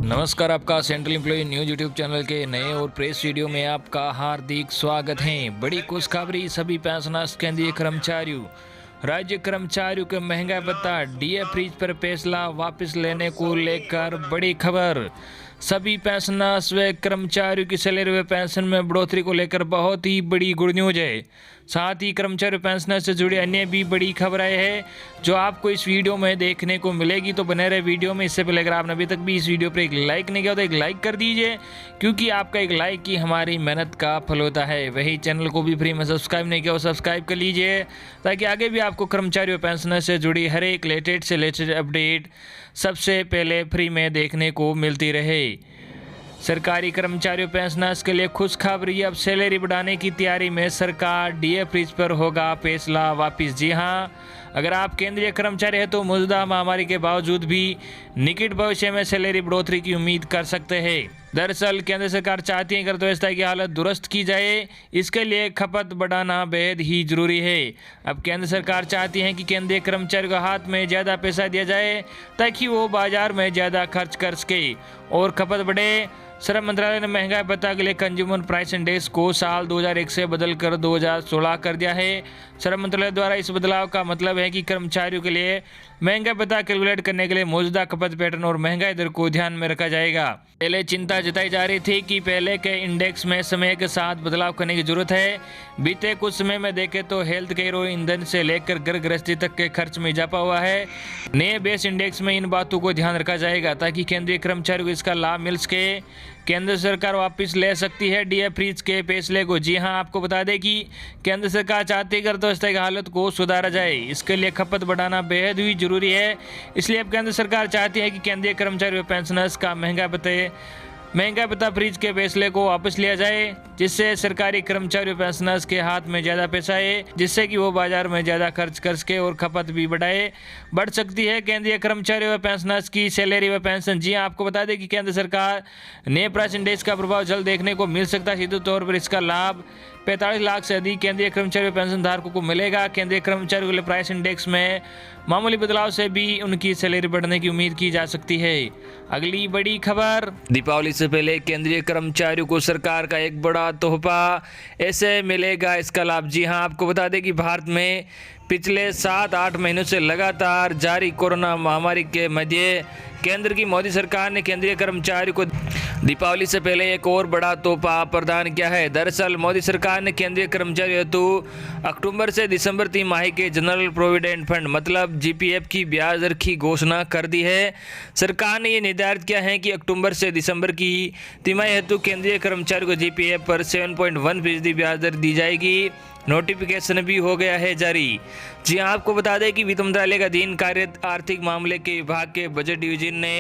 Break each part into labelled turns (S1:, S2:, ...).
S1: नमस्कार, आपका central employee news YouTube channel के नए और प्रेस वीडियो में आपका हार्दिक स्वागत है। बड़ी खुशखबरी सभी पेंशनर्स केंद्रीय कर्मचारियों राज्य कर्मचारियों के महंगा भत्ता डीए फ्रीज पर फैसला वापस लेने को लेकर बड़ी खबर। सभी पेंशनर्स व कर्मचारियों की सैलरी व पेंशन में बढ़ोतरी को लेकर बहुत ही बड़ी गुड न्यूज है। साथ ही कर्मचारी पेंशनर से जुड़ी अन्य भी बड़ी खबरें हैं जो आपको इस वीडियो में देखने को मिलेगी, तो बने रहे वीडियो में। इससे पहले अगर आपने अभी तक भी इस वीडियो पर एक लाइक नहीं किया तो एक लाइक कर दीजिए, क्योंकि आपका एक लाइक ही हमारी मेहनत का फल होता है। वही चैनल को भी फ्री में सब्सक्राइब नहीं किया, सब्सक्राइब कर लीजिए, ताकि आगे भी आपको कर्मचारी और पेंशनर से जुड़ी हर एक लेटेस्ट से लेटेस्ट अपडेट सबसे पहले फ्री में देखने को मिलती रहे। सरकारी कर्मचारियों पेंशनर्स के लिए खुशखबरी, अब सैलरी बढ़ाने की तैयारी में सरकार, डीए फ्रीज पर होगा फैसला वापिस। जी हां, अगर आप केंद्रीय कर्मचारी हैं तो मौजूदा महामारी के बावजूद भी निकट भविष्य में सैलरी बढ़ोतरी की उम्मीद कर सकते हैं। दरअसल केंद्र सरकार चाहती है कि अर्थव्यवस्था की हालत दुरुस्त की जाए, इसके लिए खपत बढ़ाना बेहद ही जरूरी है। अब केंद्र सरकार चाहती है कि केंद्रीय कर्मचारियों को हाथ में ज़्यादा पैसा दिया जाए ताकि वो बाजार में ज़्यादा खर्च कर सके और खपत बढ़े। श्रम मंत्रालय ने महंगाई भत्ता के लिए कंज्यूमर प्राइस इंडेक्स को साल 2001 से बदलकर 2016 कर दिया है। श्रम मंत्रालय द्वारा इस बदलाव का मतलब है कि कर्मचारियों के लिए महंगाई भत्ता कैलकुलेट करने के लिए मौजूदा खपत पैटर्न और महंगाई दर को ध्यान में रखा जाएगा। पहले चिंता जताई जा रही थी कि पहले के इंडेक्स में समय के साथ बदलाव करने की जरूरत है। बीते कुछ समय में देखें तो हेल्थ केयर और ईंधन से लेकर घर गृहस्थी तक के खर्च में इजाफा हुआ है। नए बेस इंडेक्स में इन बातों को ध्यान रखा जाएगा ताकि केंद्रीय कर्मचारियों को इसका लाभ मिल सके। केंद्र सरकार वापस ले सकती है डीए फ्रीज के फैसले को। जी हां, आपको बता दें कि केंद्र सरकार चाहती है कि अर्थव्यवस्था की हालत को सुधारा जाए, इसके लिए खपत बढ़ाना बेहद ही जरूरी है। इसलिए अब केंद्र सरकार चाहती है कि केंद्रीय कर्मचारी व पेंशनर्स का महंगा भत्ता फ्रीज के फैसले को वापस लिया जाए, जिससे सरकारी कर्मचारी पेंशनर्स के हाथ में ज़्यादा पैसा है, जिससे कि वो बाजार में ज़्यादा खर्च कर सके और खपत भी बढ़ सकती है केंद्रीय कर्मचारी व पेंशनर्स की सैलरी व पेंशन। जी हाँ, आपको बता दें कि केंद्र सरकार नए प्राइस इंडेक्स का प्रभाव जल्द देखने को मिल सकता है। सीधे तौर पर इसका लाभ 45 लाख से अधिक केंद्रीय कर्मचारी पेंशन धारकों को मिलेगा। केंद्रीय कर्मचारियों के लिए प्राइस इंडेक्स में मामूली बदलाव से भी उनकी सैलरी बढ़ने की उम्मीद की जा सकती है। अगली बड़ी खबर, दीपावली से पहले केंद्रीय कर्मचारियों को सरकार का एक बड़ा तोहफा ऐसे मिलेगा इसका लाभ। जी हां, आपको बता दें कि भारत में पिछले 7-8 महीनों से लगातार जारी कोरोना महामारी के मध्य केंद्र की मोदी सरकार ने केंद्रीय कर्मचारियों को दीपावली से पहले एक और बड़ा तोहफा प्रदान किया है। दरअसल मोदी सरकार ने केंद्रीय कर्मचारियों हेतु अक्टूबर से दिसंबर तिमाही के जनरल प्रोविडेंट फंड मतलब जीपीएफ की ब्याज दर की घोषणा कर दी है। सरकार ने ये निर्धारित किया है कि अक्टूबर से दिसंबर की तिमाही हेतु केंद्रीय कर्मचारियों को जीपीएफ पर 7.1% ब्याज दर दी जाएगी। नोटिफिकेशन भी हो गया है जारी। जी हाँ, आपको बता दें कि वित्त मंत्रालय का अधीन कार्यरत आर्थिक मामले के विभाग के बजट डिवीजन ने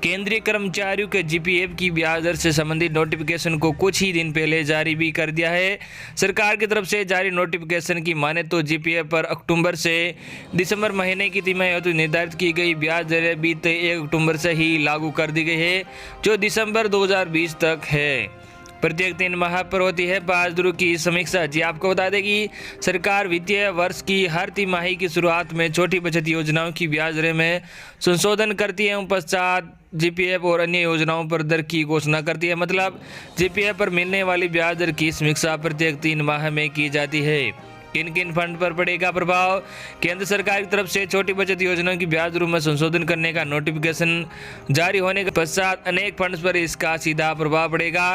S1: केंद्रीय कर्मचारियों के जीपीएफ की ब्याज दर से संबंधित नोटिफिकेशन को कुछ ही दिन पहले जारी भी कर दिया है। सरकार की तरफ से जारी नोटिफिकेशन की माने तो जीपीएफ पर अक्टूबर से दिसंबर महीने की तिमाही हेतु निर्धारित की गई ब्याज दरें बीते 1 अक्टूबर से ही लागू कर दी गई है, जो दिसंबर 2020 तक है। प्रत्येक 3 माह पर होती है ब्याज दरों की समीक्षा। जी आपको बता दें कि सरकार वित्तीय वर्ष की हर तिमाही की शुरुआत में छोटी बचत योजनाओं की ब्याज दरें में संशोधन करती है। पश्चात जीपीएफ और अन्य योजनाओं पर दर की घोषणा करती है। मतलब जीपीएफ पर मिलने वाली ब्याज दर की समीक्षा प्रत्येक 3 माह में की जाती है। किन किन फंड पर पड़ेगा प्रभाव? केंद्र सरकार की तरफ से छोटी बचत योजनाओं की ब्याज दरों में संशोधन करने का नोटिफिकेशन जारी होने के पश्चात अनेक फंड्स पर इसका सीधा प्रभाव पड़ेगा।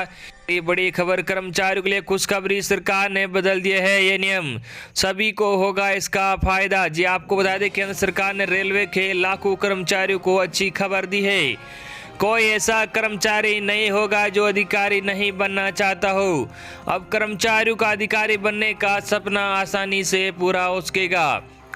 S1: ये बड़ी खबर, कर्मचारियों के लिए खुशखबरी, सरकार ने बदल दिए हैं ये नियम, सभी को होगा इसका फायदा। जी आपको बता दें केंद्र सरकार ने रेलवे के लाखों कर्मचारियों को अच्छी खबर दी है। कोई ऐसा कर्मचारी नहीं होगा जो अधिकारी नहीं बनना चाहता हो। अब कर्मचारियों का अधिकारी बनने का सपना आसानी से पूरा हो सकेगा।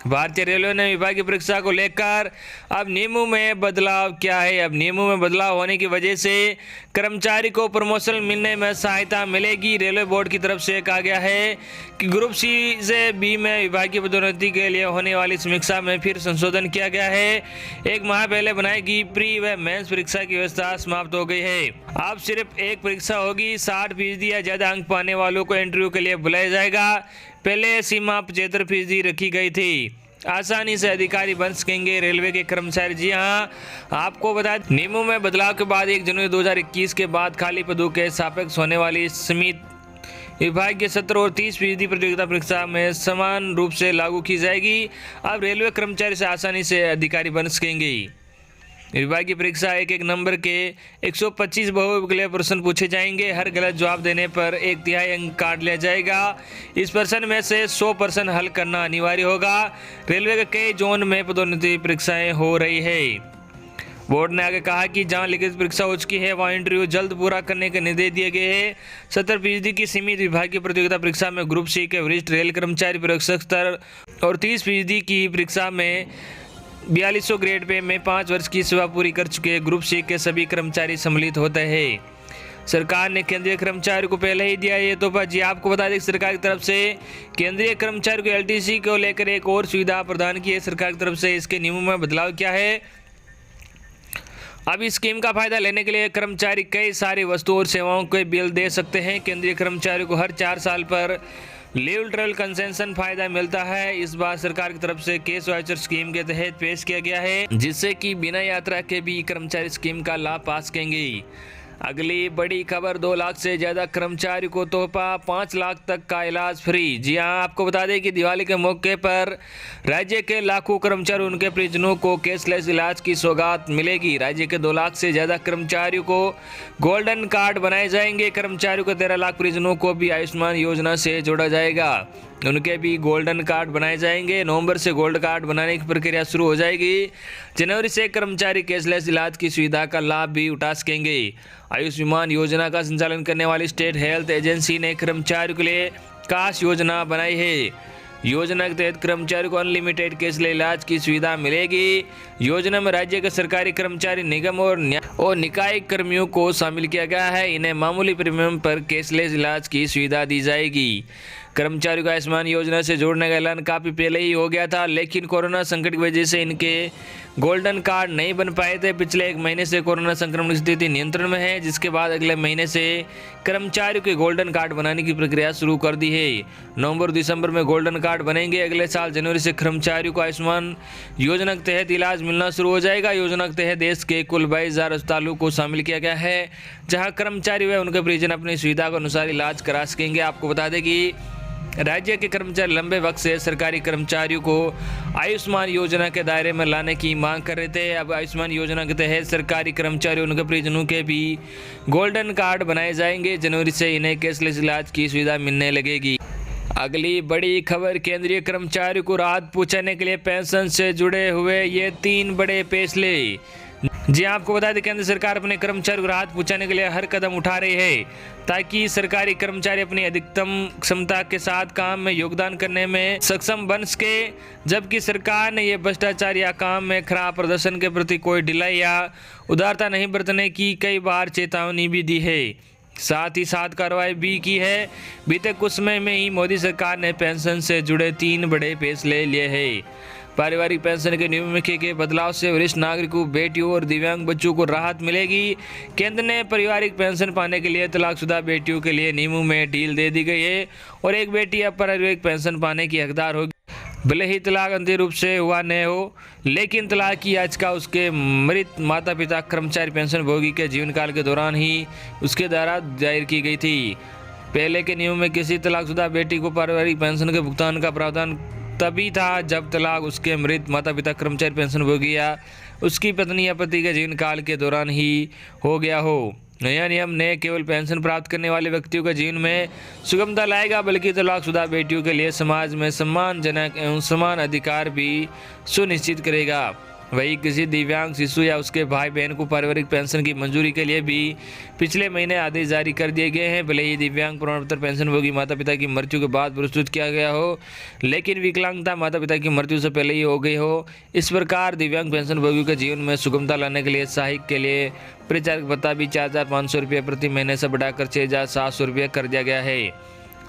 S1: भारतीय रेलवे ने विभागीय परीक्षा को लेकर अब नियमों में बदलाव किया है। अब नियमों में बदलाव होने की वजह से कर्मचारी को प्रमोशन मिलने में सहायता मिलेगी। रेलवे बोर्ड की तरफ से कहा गया है कि ग्रुप सी से बी में विभागीय पदोन्नति के लिए होने वाली समीक्षा में फिर संशोधन किया गया है। 1 माह पहले बनाई गई प्री व मेंस परीक्षा की व्यवस्था समाप्त हो गई है। अब सिर्फ एक परीक्षा होगी। 60% या ज्यादा अंक पाने वालों को इंटरव्यू के लिए बुलाया जाएगा। पहले सीमा 75% रखी गई थी। आसानी से अधिकारी बन सकेंगे रेलवे के कर्मचारी। जी हां, आपको बता दें नियमों में बदलाव के बाद 1 जनवरी 2021 के बाद खाली पदों के सापेक्ष होने वाली सीमित विभागीय 17 और 30% प्रतियोगिता परीक्षा में समान रूप से लागू की जाएगी। अब रेलवे कर्मचारी से आसानी से अधिकारी बन सकेंगे। विभागीय परीक्षा एक नंबर के 125 बहुविकल्पीय प्रश्न पूछे जाएंगे। हर गलत जवाब देने पर 1/3 अंक काट लिया जाएगा। इस प्रश्न में से 100 प्रश्न हल करना अनिवार्य होगा। रेलवे के कई जोन में पदोन्नति परीक्षाएं हो रही है। बोर्ड ने आगे कहा कि जहां लिखित परीक्षा हो चुकी है वहां इंटरव्यू जल्द पूरा करने के निर्देश दिए गए हैं। 70% की सीमित विभागीय प्रतियोगिता परीक्षा में ग्रुप सी के वरिष्ठ रेल कर्मचारी परीक्षक स्तर और 30% की परीक्षा में 4200 ग्रेड पे में 5 वर्ष की सेवा पूरी कर चुके ग्रुप सी के सभी कर्मचारी सम्मिलित होते हैं। सरकार ने केंद्रीय कर्मचारी को पहले ही दिया ये तोहफा। जी आपको बता दें सरकार की तरफ से केंद्रीय कर्मचारी को एलटीसी को लेकर एक और सुविधा प्रदान की है सरकार की तरफ से। इसके नियमों में बदलाव क्या है? अब इस स्कीम का फायदा लेने के लिए कर्मचारी कई सारी वस्तुओं और सेवाओं के बिल दे सकते हैं। केंद्रीय कर्मचारी को हर 4 साल पर लीव ट्रेवल कंसेशन फायदा मिलता है। इस बार सरकार की तरफ से कैश वाउचर स्कीम के तहत पेश किया गया है, जिससे कि बिना यात्रा के भी कर्मचारी स्कीम का लाभ पा सकेंगे। अगली बड़ी खबर, 2 लाख से ज्यादा कर्मचारी को तोहफा, 5 लाख तक का इलाज फ्री। जी हां, आपको बता दें कि दिवाली के मौके पर राज्य के लाखों कर्मचारी उनके परिजनों को कैशलेस इलाज की सौगात मिलेगी। राज्य के 2 लाख से ज्यादा कर्मचारियों को गोल्डन कार्ड बनाए जाएंगे। कर्मचारियों के 13 लाख परिजनों को भी आयुष्मान योजना से जोड़ा जाएगा, उनके भी गोल्डन कार्ड बनाए जाएंगे। नवंबर से गोल्ड कार्ड बनाने की प्रक्रिया शुरू हो जाएगी। जनवरी से कर्मचारी कैशलेस इलाज की सुविधा का लाभ भी उठा सकेंगे। आयुष्मान योजना का संचालन करने वाली स्टेट हेल्थ एजेंसी ने कर्मचारियों के लिए खास योजना बनाई है। योजना के तहत कर्मचारी को अनलिमिटेड कैशलेस इलाज की सुविधा मिलेगी। योजना में राज्य के सरकारी कर्मचारी, निगम और निकाय कर्मियों को शामिल किया गया है। इन्हें मामूली प्रीमियम पर कैशलेस इलाज की सुविधा दी जाएगी। कर्मचारियों को आयुष्मान योजना से जोड़ने का ऐलान काफ़ी पहले ही हो गया था, लेकिन कोरोना संकट की वजह से इनके गोल्डन कार्ड नहीं बन पाए थे। पिछले 1 महीने से कोरोना संक्रमण की स्थिति नियंत्रण में है, जिसके बाद अगले महीने से कर्मचारियों के गोल्डन कार्ड बनाने की प्रक्रिया शुरू कर दी है। नवंबर दिसंबर में गोल्डन कार्ड बनेंगे। अगले साल जनवरी से कर्मचारियों को आयुष्मान योजना के तहत इलाज मिलना शुरू हो जाएगा। योजना के तहत देश के कुल 22,000 अस्पतालों को शामिल किया गया है, जहाँ कर्मचारी व उनके परिजन अपनी सुविधा के अनुसार इलाज करा सकेंगे। आपको बता दें कि राज्य के कर्मचारी लंबे वक्त से सरकारी कर्मचारियों को आयुष्मान योजना के दायरे में लाने की मांग कर रहे थे। अब आयुष्मान योजना के तहत सरकारी कर्मचारी उनके परिजनों के भी गोल्डन कार्ड बनाए जाएंगे। जनवरी से इन्हें कैशलेस इलाज की सुविधा मिलने लगेगी। अगली बड़ी खबर, केंद्रीय कर्मचारियों को राहत पहुंचाने के लिए पेंशन से जुड़े हुए ये 3 बड़े फैसले। जी आपको बता दें केंद्र सरकार अपने कर्मचारियों को राहत पहुंचाने के लिए हर कदम उठा रही है, ताकि सरकारी कर्मचारी अपनी अधिकतम क्षमता के साथ काम में योगदान करने में सक्षम बन सके। जबकि सरकार ने यह भ्रष्टाचार या काम में खराब प्रदर्शन के प्रति कोई ढिलाई या उदारता नहीं बरतने की कई बार चेतावनी भी दी है, साथ ही साथ कार्रवाई भी की है। बीते कुछ समय में ही मोदी सरकार ने पेंशन से जुड़े 3 बड़े फैसले लिए हैं। पारिवारिक पेंशन के नियमों में किए गए बदलाव से वरिष्ठ नागरिकों, बेटियों और दिव्यांग बच्चों को राहत मिलेगी। केंद्र ने पारिवारिक पेंशन पाने के लिए तलाकशुदा बेटियों के लिए नियमों में ढील दे दी गई है और एक बेटी अब पारिवारिक पेंशन पाने की हकदार होगी, भले ही तलाक अंतिम रूप से हुआ न हो। लेकिन तलाक की याचिका उसके मृत माता पिता कर्मचारी पेंशन भोगी के जीवन काल के दौरान ही उसके द्वारा दायर की गई थी। पहले के नियम में किसी तलाकशुदा बेटी को पारिवारिक पेंशन के भुगतान का प्रावधान तभी था जब तलाक उसके मृत माता पिता कर्मचारी पेंशन भोगी या उसकी पत्नी या पति के जीवन काल के दौरान ही हो गया हो। नया नियम ने केवल पेंशन प्राप्त करने वाले व्यक्तियों के जीवन में सुगमता लाएगा, बल्कि तलाकशुदा बेटियों के लिए समाज में सम्मानजनक एवं समान अधिकार भी सुनिश्चित करेगा। वही किसी दिव्यांग शिशु या उसके भाई बहन को पारिवारिक पेंशन की मंजूरी के लिए भी पिछले महीने आदेश जारी कर दिए गए हैं। भले ही दिव्यांग प्रमाण पत्र पेंशन भोगी माता पिता की मृत्यु के बाद प्रस्तुत किया गया हो, लेकिन विकलांगता माता पिता की मृत्यु से पहले ही हो गई हो। इस प्रकार दिव्यांग पेंशन भोगियों के जीवन में सुगमता लाने के लिए सहायक के लिए परिचारक भत्ता भी 4,500 रुपये प्रति महीने से बढ़ाकर 6,700 रुपये कर दिया गया है।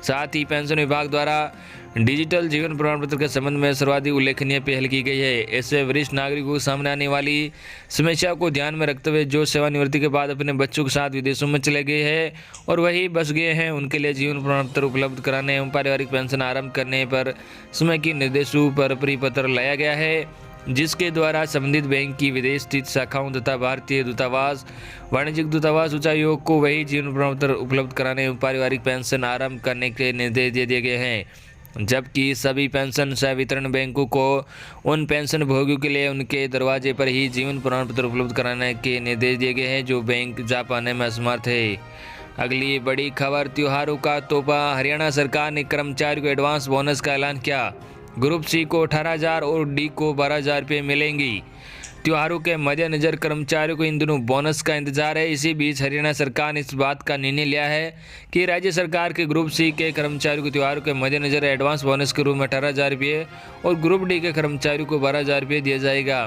S1: साथ ही पेंशन विभाग द्वारा डिजिटल जीवन प्रमाण पत्र के संबंध में सर्वाधिक उल्लेखनीय पहल की गई है। ऐसे वरिष्ठ नागरिकों को सामने आने वाली समस्या को ध्यान में रखते हुए जो सेवानिवृत्ति के बाद अपने बच्चों के साथ विदेशों में चले गए हैं और वहीं बस गए हैं, उनके लिए जीवन प्रमाण पत्र उपलब्ध कराने एवं पारिवारिक पेंशन आरंभ करने पर समय की निर्देशों पर परिपत्र लाया गया है, जिसके द्वारा संबंधित बैंक की विदेश स्थित शाखाओं तथा भारतीय दूतावास, वाणिज्यिक दूतावास, उच्चायोग को वही जीवन प्रमाण पत्र उपलब्ध कराने एवं पारिवारिक पेंशन आरंभ करने के निर्देश दे दिए गए हैं। जबकि सभी पेंशन सह वितरण बैंकों को उन पेंशन भोगियों के लिए उनके दरवाजे पर ही जीवन प्रमाण पत्र उपलब्ध कराने के निर्देश दिए गए हैं जो बैंक जा पाने में असमर्थ है। अगली बड़ी खबर, त्योहारों का तोहफा, हरियाणा सरकार ने कर्मचारियों को एडवांस बोनस का ऐलान किया। ग्रुप सी को 18,000 और डी को 12,000 रुपये मिलेंगी। त्योहारों के मद्देनजर कर्मचारियों को इन दिनों बोनस का इंतजार है। इसी बीच हरियाणा सरकार ने इस बात का निर्णय लिया है कि राज्य सरकार के ग्रुप सी के कर्मचारियों को त्योहारों के मद्देनजर एडवांस बोनस के रूप में 18,000 रुपये और ग्रुप डी के कर्मचारियों को 12,000 रुपये दिया जाएगा।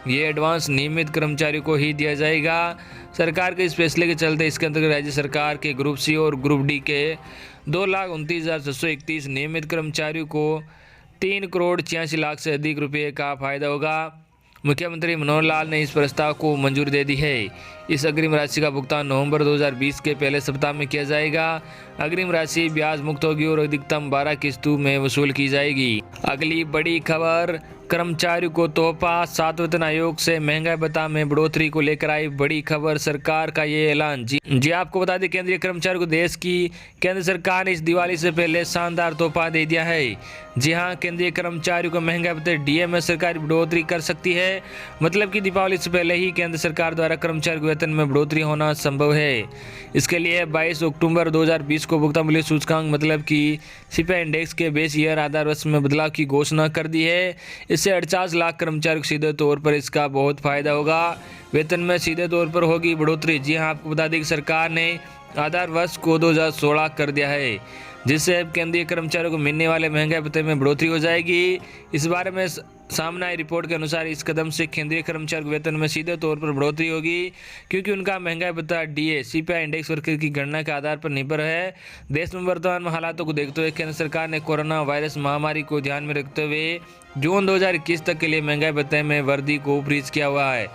S1: ये एडवांस नियमित कर्मचारियों को ही दिया जाएगा। सरकार के इस फैसले के चलते इसके अंतर्गत राज्य सरकार के ग्रुप सी और ग्रुप डी के 2,29,631 नियमित कर्मचारियों को 3,86,00,000 से अधिक रुपये का फायदा होगा। मुख्यमंत्री मनोहर लाल ने इस प्रस्ताव को मंजूरी दे दी है। इस अग्रिम राशि का भुगतान नवंबर 2020 के पहले सप्ताह में किया जाएगा। अग्रिम राशि ब्याज मुक्त होगी और अधिकतम 12 किस्तों में वसूल की जाएगी। अगली बड़ी खबर, कर्मचारियों को तोहफा, 7 वेतन आयोग से महंगाई भत्ता में बढ़ोतरी को लेकर आई बड़ी खबर, सरकार का ये ऐलान। जी आपको बता दें, केंद्रीय कर्मचारियों को देश की केंद्र सरकार ने इस दिवाली से पहले शानदार तोहफा दे दिया है। जी हां, केंद्रीय कर्मचारियों को महंगाई भत्ते डीए में सरकार बढ़ोतरी कर सकती है। मतलब कि दीपावली से पहले ही केंद्र सरकार द्वारा कर्मचारियों के वेतन में बढ़ोतरी होना संभव है। इसके लिए 22 अक्टूबर 2020 को भुगतान मूल्य सूचकांक मतलब कि सीपीआई इंडेक्स के बेस ईयर आधार वर्ष में बदलाव की घोषणा कर दी है। इससे 48 लाख कर्मचारियों को सीधे तौर पर इसका बहुत फायदा होगा। वेतन में सीधे तौर पर होगी बढ़ोतरी। जी हां, आपको बता दें कि सरकार ने आधार वर्ष को 2016 कर दिया है, जिससे अब केंद्रीय कर्मचारियों को मिलने वाले महंगाई भत्ते में बढ़ोतरी हो जाएगी। इस बारे में सामने आई रिपोर्ट के अनुसार इस कदम से केंद्रीय कर्मचारियों के वेतन में सीधे तौर पर बढ़ोतरी होगी, क्योंकि उनका महंगाई भत्ता डीए सीपीआई इंडेक्स वर्ग की गणना के आधार पर निर्भर है। देश में वर्तमान हालातों को देखते हुए केंद्र सरकार ने कोरोना वायरस महामारी को ध्यान में रखते हुए जून 2021 तक के लिए महंगाई भत्ते में वृद्धि को फ्रीज किया हुआ है।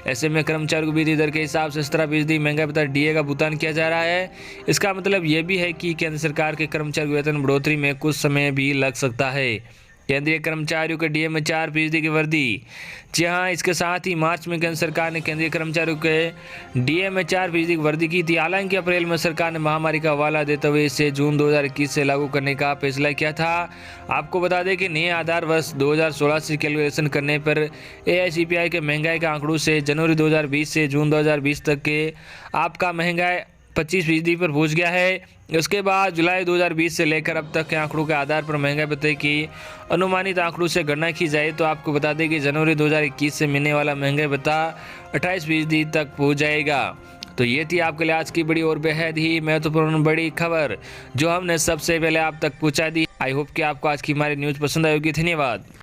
S1: ऐसे में कर्मचारियों को वृद्धि दर के हिसाब से 17% महंगाई भत्ता डीए का भुगतान किया जा रहा है। इसका मतलब ये भी है कि केंद्र सरकार के कर्मचारियों के वेतन बढ़ोतरी में कुछ समय भी लग सकता है। केंद्रीय कर्मचारियों के डीए में 4% की वृद्धि। जी हाँ, इसके साथ ही मार्च में केंद्र सरकार ने केंद्रीय कर्मचारियों के डीए में 4% की वृद्धि की थी। हालांकि अप्रैल में सरकार ने महामारी का हवाला देते हुए इसे जून 2021 से लागू करने का फैसला किया था। आपको बता दें कि नए आधार वर्ष 2016 से कैलकुलेशन करने पर एआईसीपीआई के महंगाई के आंकड़ों से जनवरी 2020 से जून 2020 तक के आपका महंगाई 25% पर पहुंच गया है। उसके बाद जुलाई 2020 से लेकर अब तक के आंकड़ों के आधार पर महंगाई भत्ते की अनुमानित आंकड़ों से गणना की जाए तो आपको बता दें कि जनवरी 2021 से मिलने वाला महंगाई भत्ता 28% तक पहुंच जाएगा। तो ये थी आपके लिए आज की बड़ी और बेहद ही महत्वपूर्ण बड़ी खबर जो हमने सबसे पहले आप तक पहुंचा दी। आई होप कि आपको आज की हमारी न्यूज़ पसंद आई होगी। धन्यवाद।